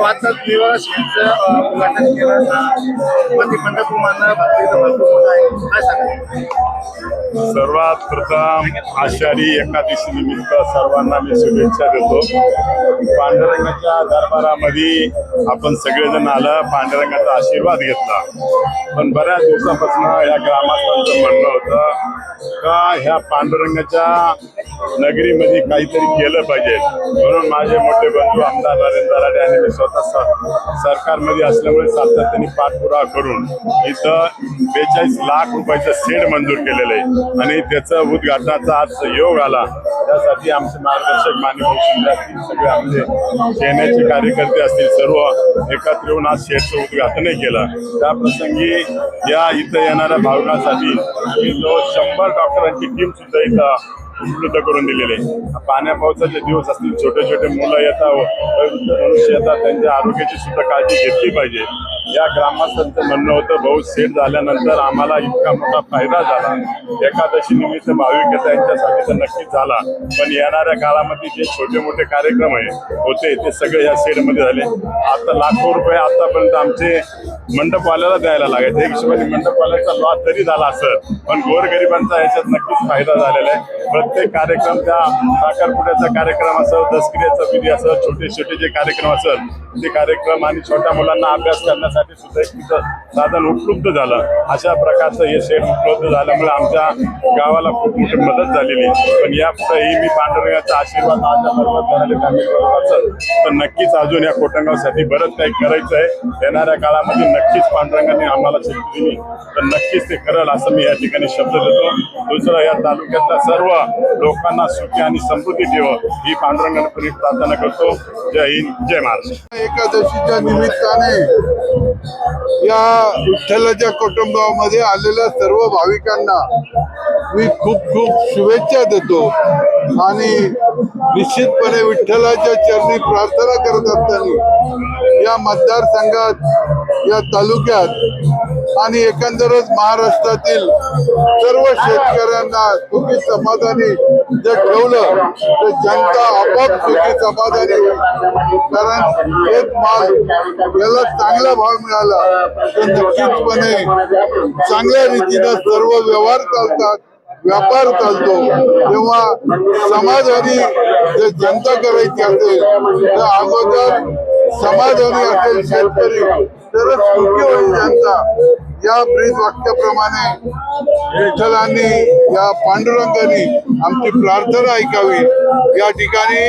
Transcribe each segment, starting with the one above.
सर्वांचा दिवस उद्घाटन केलं पंढरपूर मानलं भरपूर मोठा आहे, काय सांगा? सर्वात प्रथम आषाढी एकादशी निमित्त सर्वांना मी शुभेच्छा देतो। पांडुरंगाच्या दरबारामध्ये आपण सगळेजण आलं, पांडुरंगाचा आशीर्वाद घेतला। पण बऱ्याच दिवसापासून या ग्रामस्थांचं म्हणणं होतं का ह्या पांडुरंगाच्या नगरीमध्ये काहीतरी केलं पाहिजे, म्हणून माझे मोठे बंधू आमदार नरेंद्र राणे आणि मी स्वतः सरकारमध्ये असल्यामुळे सातत्याने पाठपुरावा करून इथं 42 लाख रुपयाचं शेड मंजूर केलेलं आहे आणि त्याचं उद्घाटनाचा आज योग आला। त्यासाठी आमचे मार्गदर्शक मान्य असतील, सगळे आमचे सेनेचे कार्यकर्ते असतील, सर्व एकत्र येऊन आज शेडचं उद्घाटनही केलं। त्या प्रसंगी या इथं येणाऱ्या भाविकांसाठी 100 डॉक्टरांची टीम सुद्धा इथं उपलब्ध करून दिलेले। पाण्या पावसाचे दिवस असतील, छोटे छोटे मुलं येतात, मनुष्य येतात, त्यांच्या आरोग्याची सुद्धा काळजी घेतली पाहिजे। या ग्रामस्थांचं म्हणणं होतं, भाऊ सेट झाल्यानंतर आम्हाला इतका मोठा फायदा झाला, एकादशी निमित्त भाविक येतात यांच्यासाठी तर नक्कीच झाला, पण येणाऱ्या काळामध्ये जे छोटे मोठे कार्यक्रम होते ते सगळे या सेटमध्ये झाले। आता लाखो रुपये आतापर्यंत आमचे मंडपवाल्याला द्यायला लागायचे, एक हिशोबाने मंडपवाल्याचा लॉस जरी झाला असत, पण गोरगरिबांचा याच्यात नक्कीच फायदा झालेला आहे। प्रत्येक कार्यक्रम, त्या साखरपुड्याचा कार्यक्रम असो, दसऱ्याचा विधी असो, छोटे छोटे जे कार्यक्रम असत ते कार्यक्रम आणि छोट्या मुलांना अभ्यास करण्यासाठी सुद्धा एक तिथं साधन उपलब्ध झालं। अशा प्रकारचं हे शेड उपलब्ध झाल्यामुळे आमच्या गावाला खूप मोठी मदत झालेली। पण यापुढेही मी पांडुरंगाचा आशीर्वाद माझ्या बरोबर असेल तर नक्कीच अजून या कोटंगावसाठी बरंच काही करायचं आहे। येणाऱ्या काळामध्ये नक्कीच पांडुरंगाने आम्हाला शक्ती दिली तर नक्कीच ते करेल असं मी या ठिकाणी शब्द देतो। दुसरं, या तालुक्यातल्या सर्व लोकांना सुखी आणि समृद्धी ठेव ही पांडुरंगाने प्रार्थना करतो। जय हिंद, जय महाराष्ट्र। एकादशीच्या निमित्ताने या विठ्ठलाच्या कुटुंबामध्ये आलेल्या सर्व भाविकांना मी खूप खूप शुभेच्छा देतो आणि निश्चितपणे विठ्ठलाच्या चरणी प्रार्थना करत असताना या मतदारसंघात, या तालुक्यात आणि एकंदरच महाराष्ट्रातील सर्व शेतकऱ्यांना सुखी समाधानी जर ठेवलं तर जनता आपोआप सुखी समाधानी होईल। कारण एक माल याला चांगला भाव मिळाला तर निश्चितपणे चांगल्या रीतीने सर्व व्यवहार चालतात, व्यापार चालतो। तेव्हा समाधानी जर जनता करायची असेल तर अगोदर समाधानी असेल शेतकरी तरच सुखी होईल जनता। या ब्रीज वाक्याप्रमाणे विठ्ठलांनी, या पांडुरंगाने आमची प्रार्थना ऐकावी। या ठिकाणी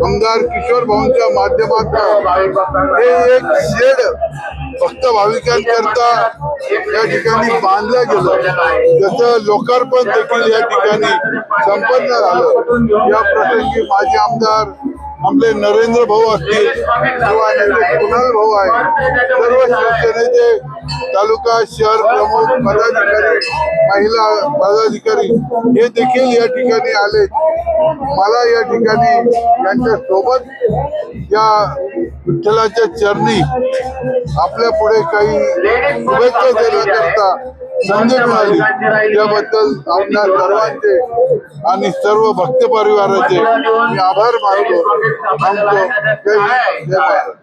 आमदार किशोर भाऊंच्या माध्यमातून हे एक शेड फक्त भाविकांकरता या ठिकाणी बांधलं गेलं, त्याचं लोकार्पण देखील या ठिकाणी संपन्न झालं। या प्रसंगी माजी आमदार आपले नरेंद्र भाऊ असतील किंवा कुणाल भाऊ आहे, सर्व शिवसेनेचे तालुका शहर प्रमुख पदाधिकारी, महिला पदाधिकारी हे देखील या ठिकाणी आले। मला या ठिकाणी यांच्या सोबत या विठ्ठलाच्या चरणी आपल्या पुढे काही शुभेच्छा देण्याकरता संधी मिळाली, त्याबद्दल आपल्या सर्वांचे आणि सर्व भक्त परिवाराचे मी आभार मानतो। जय हिंद, जय भारत।